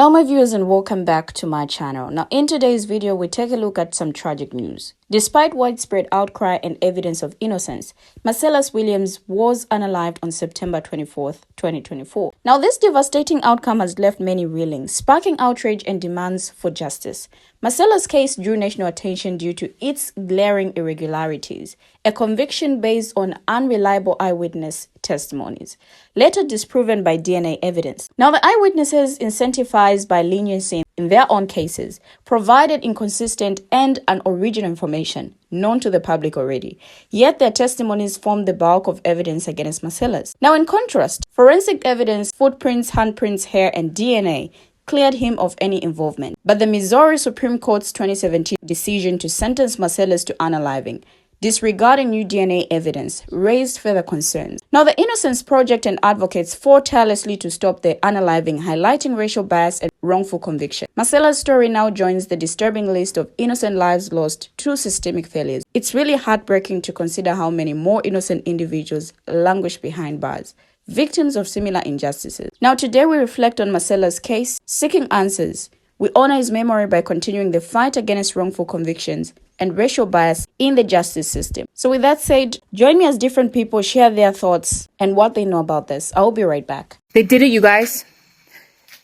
Hello my viewers and welcome back to my channel. Now in today's video we take a look at some tragic news. Despite widespread outcry and evidence of innocence, Marcellus Williams was unalived on September 24th, 2024. Now this devastating outcome has left many reeling, sparking outrage and demands for justice. Marcellus' case drew national attention due to its glaring irregularities, a conviction based on unreliable eyewitness testimonies, later disproven by DNA evidence. Now the eyewitnesses, incentivized by leniency in their own cases, provided inconsistent and unoriginal information known to the public already, yet their testimonies formed the bulk of evidence against Marcellus. Now in contrast, forensic evidence, footprints, handprints, hair and DNA cleared him of any involvement. But the Missouri Supreme Court's 2017 decision to sentence Marcellus to unaliving, disregarding new DNA evidence, raised further concerns. Now, the Innocence Project and advocates fought tirelessly to stop the unaliving, highlighting racial bias and wrongful conviction. Marcellus' story now joins the disturbing list of innocent lives lost to systemic failures. It's really heartbreaking to consider how many more innocent individuals languish behind bars, victims of similar injustices. Now, today we reflect on Marcellus' case, seeking answers. We honor his memory by continuing the fight against wrongful convictions and racial bias in the justice system. So with that said, join me as different people share their thoughts and what they know about this. I'll be right back. They did it, you guys.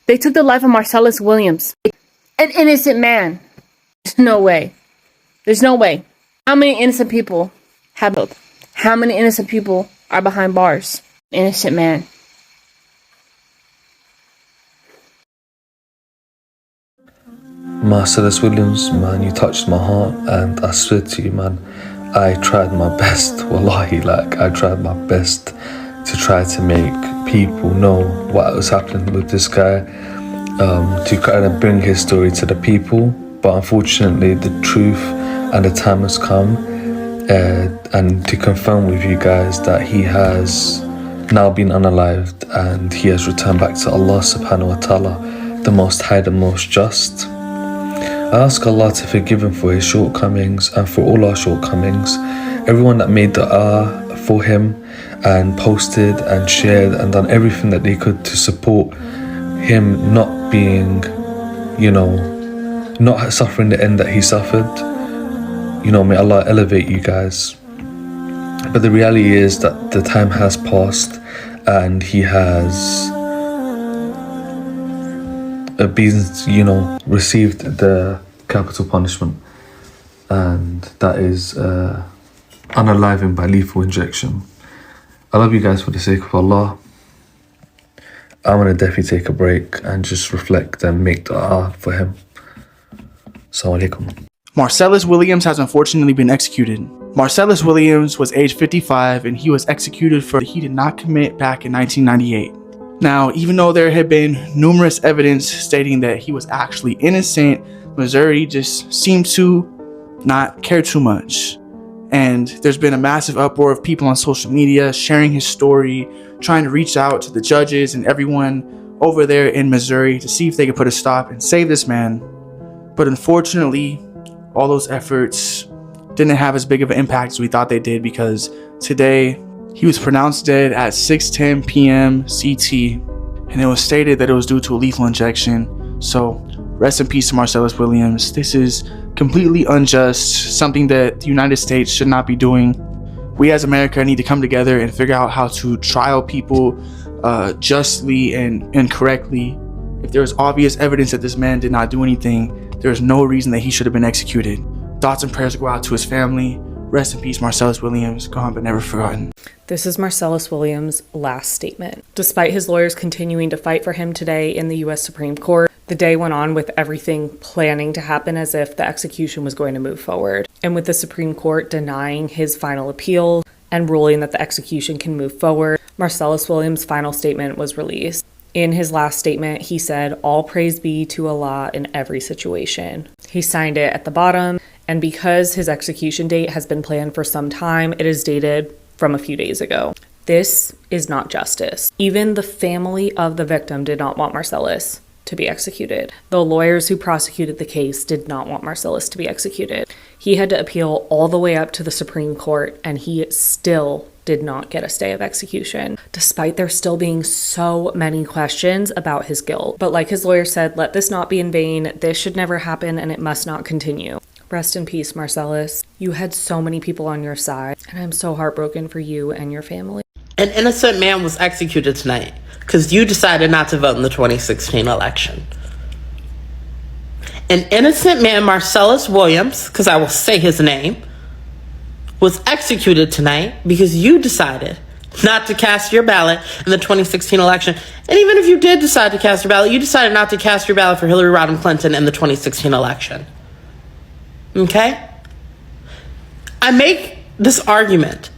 They took the life of Marcellus Williams, an innocent man. There's no way. There's no way. How many innocent people have killed? How many innocent people are behind bars? Innocent man. Marcellus Williams, man, you touched my heart, and I swear to you, man, I tried my best, wallahi, I tried my best to try to make people know what was happening with this guy, to kind of bring his story to the people, but unfortunately the truth and the time has come, and to confirm with you guys that he has now been unalived and he has returned back to Allah subhanahu wa ta'ala, the most high, the most just. I ask Allah to forgive him for his shortcomings and for all our shortcomings. Everyone that made dua for him and posted and shared and done everything that they could to support him not being, not suffering the end that he suffered. May Allah elevate you guys. But the reality is that the time has passed and he has been, received the capital punishment, and that is unaliving by lethal injection. I love you guys for the sake of Allah. I'm going to definitely take a break and just reflect and make dua for him. Assalamu alaikum. Marcellus Williams has unfortunately been executed. Marcellus Williams was age 55 and he was executed for he did not commit back in 1998. Now, even though there had been numerous evidence stating that he was actually innocent, Missouri just seemed to not care too much. And there's been a massive uproar of people on social media sharing his story, trying to reach out to the judges and everyone over there in Missouri to see if they could put a stop and save this man. But unfortunately, all those efforts didn't have as big of an impact as we thought they did, because today he was pronounced dead at 6:10 p.m. CT, and it was stated that it was due to a lethal injection. So rest in peace to Marcellus Williams. This is completely unjust, something that the United States should not be doing. We as America need to come together and figure out how to trial people justly and correctly. If there is obvious evidence that this man did not do anything, there is no reason that he should have been executed. Thoughts and prayers go out to his family. Rest in peace, Marcellus Williams, gone but never forgotten. This is Marcellus Williams' last statement. Despite his lawyers continuing to fight for him today in the U.S. Supreme Court, the day went on with everything planning to happen as if the execution was going to move forward. And with the Supreme Court denying his final appeal and ruling that the execution can move forward, Marcellus Williams' final statement was released. In his last statement, he said, "All praise be to Allah in every situation." He signed it at the bottom, and because his execution date has been planned for some time, it is dated from a few days ago. This is not justice. Even the family of the victim did not want Marcellus to be executed. The lawyers who prosecuted the case did not want Marcellus to be executed. He had to appeal all the way up to the Supreme Court, and he still did not get a stay of execution, despite there still being so many questions about his guilt. But like his lawyer said, let this not be in vain. This should never happen and it must not continue. Rest in peace, Marcellus. You had so many people on your side, and I'm so heartbroken for you and your family. An innocent man was executed tonight because you decided not to vote in the 2016 election. An innocent man, Marcellus Williams, because I will say his name, was executed tonight because you decided not to cast your ballot in the 2016 election. And even if you did decide to cast your ballot, you decided not to cast your ballot for Hillary Rodham Clinton in the 2016 election. Okay? I make this argument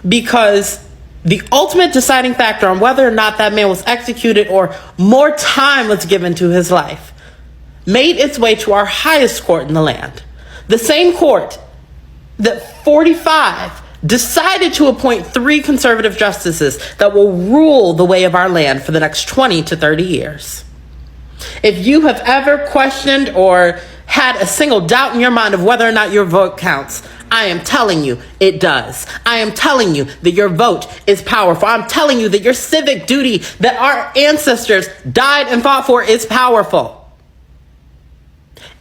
because the ultimate deciding factor on whether or not that man was executed or more time was given to his life made its way to our highest court in the land. The same court that 45 decided to appoint 3 conservative justices that will rule the way of our land for the next 20 to 30 years. If you have ever questioned or had a single doubt in your mind of whether or not your vote counts, I am telling you it does. I am telling you that your vote is powerful. I'm telling you that your civic duty that our ancestors died and fought for is powerful.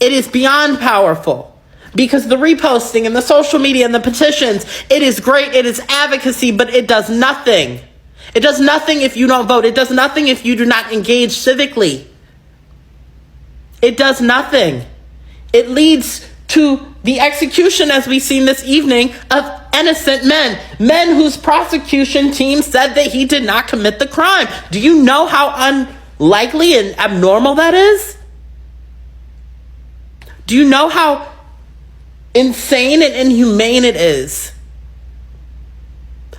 It is beyond powerful because the reposting and the social media and the petitions, it is great. It is advocacy, but it does nothing. It does nothing if you don't vote. It does nothing if you do not engage civically. It does nothing. It leads to the execution, as we've seen this evening, of innocent men whose prosecution team said that he did not commit the crime. Do you know how unlikely and abnormal that is? Do you know how insane and inhumane it is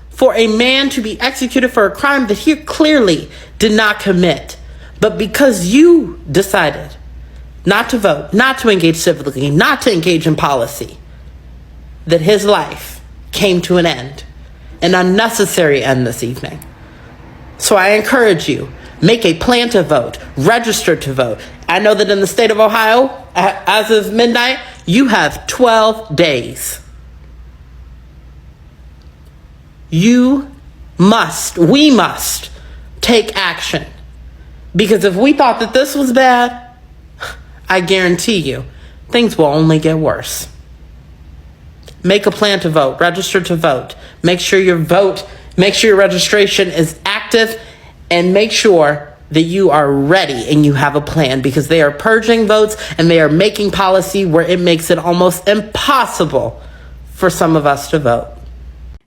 for a man to be executed for a crime that he clearly did not commit, but because you decided not to vote, not to engage civically, not to engage in policy, that his life came to an end, an unnecessary end this evening. So I encourage you, make a plan to vote, register to vote. I know that in the state of Ohio, as of midnight, you have 12 days. We must take action. Because if we thought that this was bad, I guarantee you, things will only get worse. Make a plan to vote, register to vote. Make sure your registration is active, and make sure that you are ready and you have a plan, because they are purging votes and they are making policy where it makes it almost impossible for some of us to vote.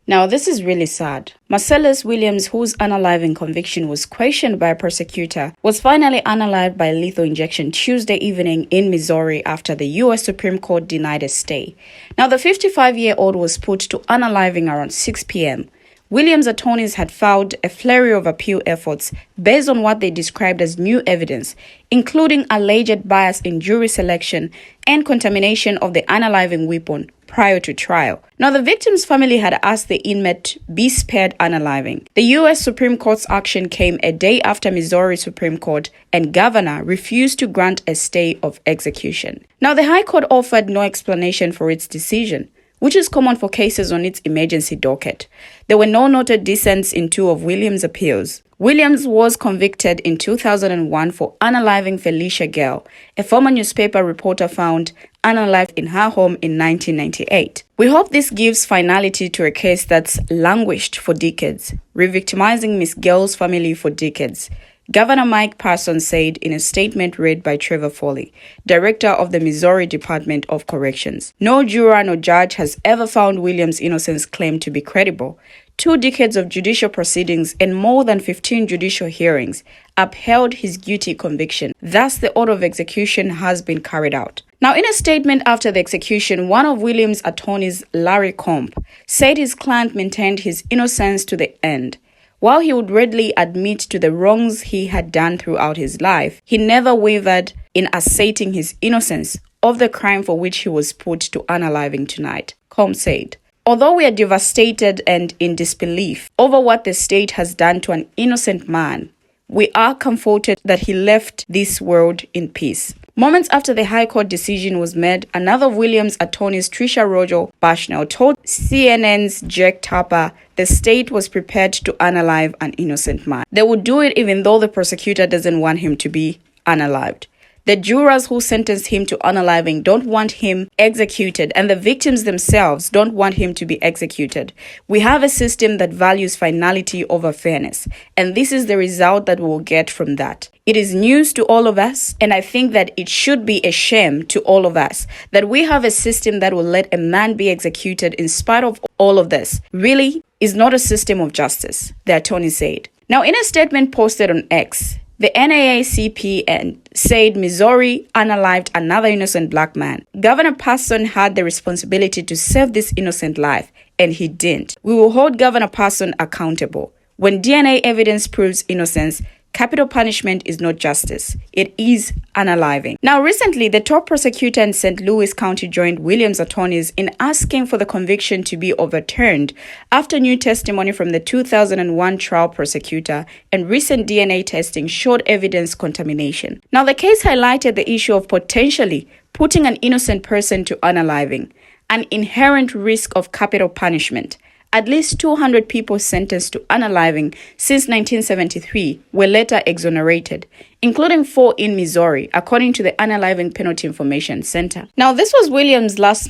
Now, this is really sad. Marcellus Williams, whose unaliving conviction was questioned by a prosecutor, was finally unalived by lethal injection Tuesday evening in Missouri after the U.S. Supreme Court denied a stay. Now, the 55-year-old was put to unaliving around 6 p.m. Williams' attorneys had filed a flurry of appeal efforts based on what they described as new evidence, including alleged bias in jury selection and contamination of the unaliving weapon prior to trial. Now, the victim's family had asked the inmate be spared unaliving. The U.S. Supreme Court's action came a day after Missouri Supreme Court and governor refused to grant a stay of execution. Now, the High Court offered no explanation for its decision, which is common for cases on its emergency docket. There were no noted dissents in 2 of Williams' appeals. Williams was convicted in 2001 for unaliving Felicia Gale, a former newspaper reporter found unalived in her home in 1998. We hope this gives finality to a case that's languished for decades, re-victimizing Miss Gale's family for decades. Governor Mike Parsons said in a statement read by Trevor Foley, director of the Missouri Department of Corrections. No juror nor judge has ever found Williams' innocence claim to be credible. 2 decades of judicial proceedings and more than 15 judicial hearings upheld his guilty conviction. Thus, the order of execution has been carried out. Now, in a statement after the execution, one of Williams' attorneys, Larry Comp, said his client maintained his innocence to the end. While he would readily admit to the wrongs he had done throughout his life, he never wavered in asserting his innocence of the crime for which he was put to unaliving tonight. Combs said, "Although we are devastated and in disbelief over what the state has done to an innocent man, we are comforted that he left this world in peace." Moments after the High Court decision was made, another of Williams' attorneys, Tricia Rojo Bushnell, told CNN's Jack Tapper the state was prepared to unalive an innocent man. They would do it even though the prosecutor doesn't want him to be unalived. The jurors who sentenced him to unaliving don't want him executed, and the victims themselves don't want him to be executed. We have a system that values finality over fairness, and this is the result that we'll get from that. It is news to all of us, and I think that it should be a shame to all of us that we have a system that will let a man be executed in spite of all of this. Really is not a system of justice, the attorney said. Now, in a statement posted on X, the NAACP said Missouri unalived another innocent black man. Governor Parson had the responsibility to save this innocent life, and he didn't. We will hold Governor Parson accountable. When DNA evidence proves innocence, capital punishment is not justice. It is unaliving. Now, recently, the top prosecutor in St. Louis County joined Williams' attorneys in asking for the conviction to be overturned after new testimony from the 2001 trial prosecutor and recent DNA testing showed evidence contamination. Now, the case highlighted the issue of potentially putting an innocent person to unaliving, an inherent risk of capital punishment. At least 200 people sentenced to unaliving since 1973 were later exonerated, including 4 in Missouri, according to the Unaliving Penalty Information Center. Now, this was Williams' last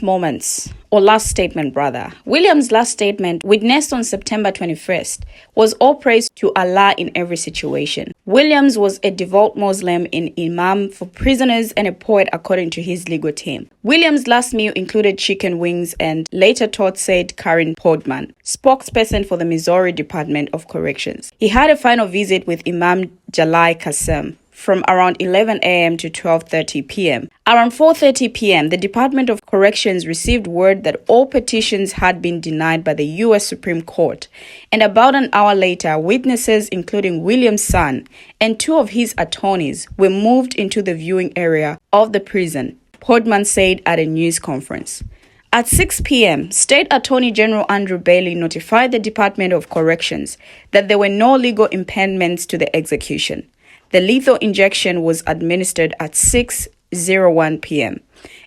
statement. Williams' last statement, witnessed on September 21st, was all praise to Allah in every situation. Williams was a devout Muslim, an imam for prisoners, and a poet, according to his legal team. Williams' last meal included chicken wings and later taught, said Karen Podman, spokesperson for the Missouri Department of Corrections. He had a final visit with Imam Jalai Qasem from around 11 a.m. to 12:30 p.m. Around 4:30 p.m., the Department of Corrections received word that all petitions had been denied by the U.S. Supreme Court, and about an hour later, witnesses, including Williams' son and 2 of his attorneys, were moved into the viewing area of the prison, Podman said at a news conference. At 6 p.m., State Attorney General Andrew Bailey notified the Department of Corrections that there were no legal impediments to the execution. The lethal injection was administered at 6:01 p.m.,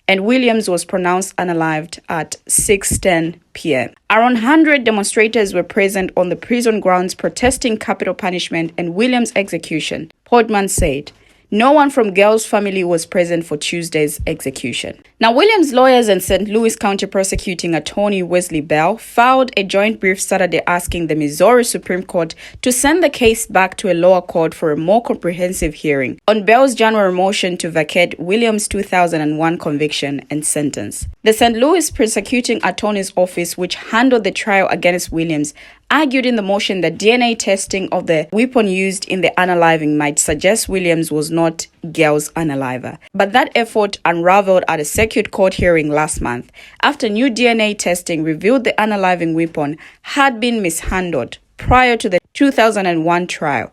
and Williams was pronounced unalived at 6:10 p.m. Around 100 demonstrators were present on the prison grounds protesting capital punishment and Williams' execution, Podman said. No one from Gale's family was present for Tuesday's execution. Now, Williams' lawyers and St. Louis County prosecuting attorney Wesley Bell filed a joint brief Saturday asking the Missouri Supreme Court to send the case back to a lower court for a more comprehensive hearing on Bell's January motion to vacate Williams' 2001 conviction and sentence. The St. Louis prosecuting attorney's office, which handled the trial against Williams, argued in the motion that DNA testing of the weapon used in the unaliving might suggest Williams was not Gale's unaliver. But that effort unraveled at a circuit court hearing last month after new DNA testing revealed the unaliving weapon had been mishandled prior to the 2001 trial,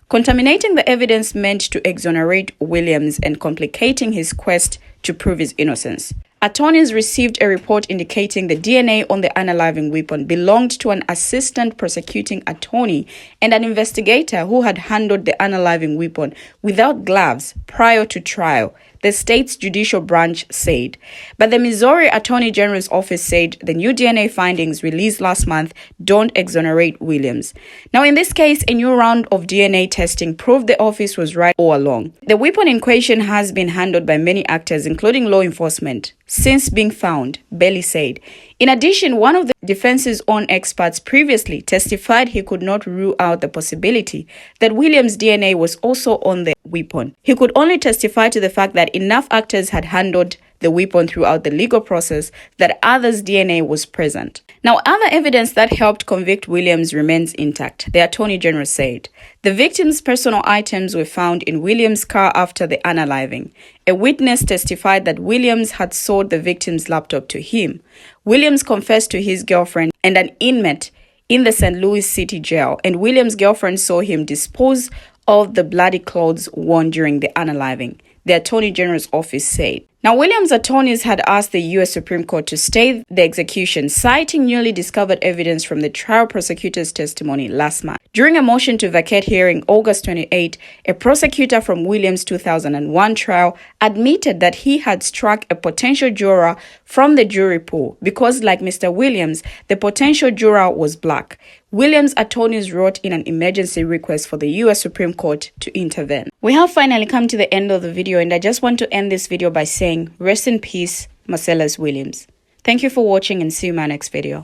contaminating the evidence meant to exonerate Williams and complicating his quest to prove his innocence. Attorneys received a report indicating the DNA on the unaliving weapon belonged to an assistant prosecuting attorney and an investigator who had handled the unaliving weapon without gloves prior to trial, the state's judicial branch said. But the Missouri Attorney General's office said the new DNA findings released last month don't exonerate Williams. Now, in this case, a new round of DNA testing proved the office was right all along. The weapon in question has been handled by many actors, including law enforcement, since being found, Bailey said. In addition, one of the defense's own experts previously testified he could not rule out the possibility that Williams' DNA was also on the weapon. He could only testify to the fact that enough actors had handled the weapon throughout the legal process that others' DNA was present. Now, other evidence that helped convict Williams remains intact, the Attorney General said. The victim's personal items were found in Williams' car after the unaliving. A witness testified that Williams had sold the victim's laptop to him. Williams confessed to his girlfriend and an inmate in the St. Louis City Jail, and Williams' girlfriend saw him dispose of the bloody clothes worn during the unaliving, the Attorney General's office said. Now, Williams' attorneys had asked the U.S. Supreme Court to stay the execution, citing newly discovered evidence from the trial prosecutor's testimony last month. During a motion to vacate hearing August 28, a prosecutor from Williams' 2001 trial admitted that he had struck a potential juror from the jury pool because, like Mr. Williams, the potential juror was black. Williams' attorneys wrote in an emergency request for the U.S. Supreme Court to intervene. We have finally come to the end of the video, and I just want to end this video by saying, rest in peace, Marcellus Williams. Thank you for watching, and see you in my next video.